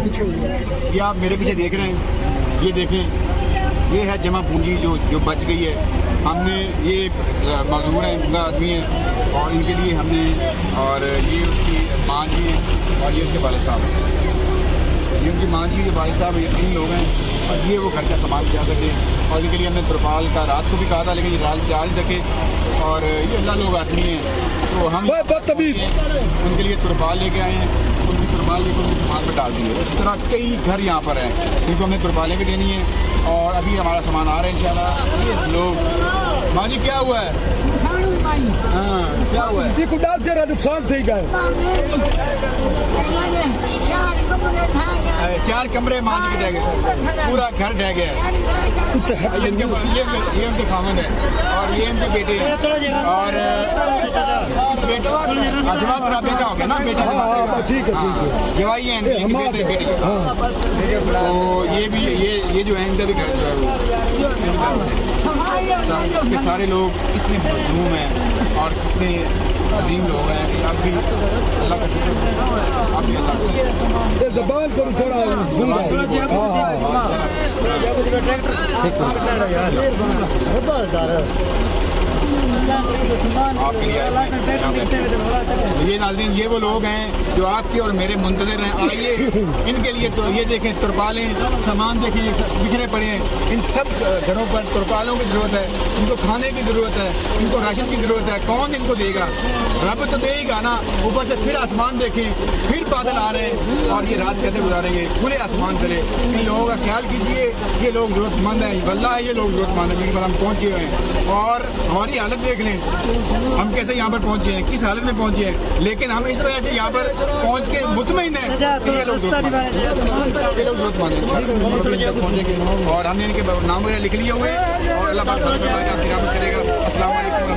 ये आप मेरे पीछे देख रहे हैं, ये देखें, ये है जमा पूंजी जो बच गई है। हमने ये मजदूर हैं, गूंगा आदमी है, और इनके लिए हमने, और ये उसकी माँ जी हैं और ये उसके वालिद साहब हैं। ये उनकी माँ जी, ये वालिद साहब, ये 3 लोग हैं, और ये वो घर का सामान जा सके। और इनके लिए हमने तिरपाल का रात को भी कहा था, लेकिन ये रात जा नहीं सके। और ये अल्लाह लोग आदमी हैं, तो हम उनके लिए तिरपाल लेके आए हैं। उनकी तिरपाल लेकर उनकी सामान में डाल दिए। इस तरह कई घर यहाँ पर हैं, जिनको हमने तिरपालें भी देनी है। और अभी हमारा सामान आ रहा है इंशाल्लाह। ये लोग, माँ जी क्या हुआ है? हाँ, क्या हुआ है? देखो डाल तेरा नुकसान थी गए। 4 कमरे माँ जी के ढह गए, पूरा घर ढह गया है। ये उनके खामन है, और ये उनके बेटे हैं, और जवाब मेरा बेटा हो गया ना, बेटा। ठीक है जवाई है इनके बेटे। तो ये भी ये जो है इनका भी घर जो है वो, सारे लोग इतने मजलूम हैं और कितने अजीम लोग हैं कि अब भी अल्लाह का शुक्र, अब भी अल्लाह जबान को थोड़ा ये नाज़रीन, ये वो लोग हैं जो आपके और मेरे मुंतज़िर हैं। आइए इनके लिए तो ये देखें, तिरपालें, सामान देखें बिखरे पड़े हैं। इन सब घरों पर तिरपालों की ज़रूरत है, इनको खाने की ज़रूरत है, इनको राशन की ज़रूरत है। कौन इनको देगा? रब तो देगा ना। ऊपर से फिर आसमान देखें, फिर बादल आ रहे हैं, और ये रात कैसे गुजारेंगे? खुले आसमान चले। इन लोगों का ख्याल कीजिए, ये लोग ज़रूरतमंद हैं, वल्लाह ये लोग ज़रूरतमंद हैं, जिनके पर हम पहुँचे हुए हैं। और हमारी हालत देख लें, हम कैसे यहाँ पर पहुँचे हैं, किस हालत में पहुँचे हैं। लेकिन हम इस वजह से यहाँ पर पहुँच के मुतमईन हैं कि ये लोग ज़रूरतमंद हैं, पहुँचेंगे। और हमने इनके नाम वगैरह लिख लिए हुए हैं, और अल्लाह पाक करेगा। अस्सलाम वालेकुम।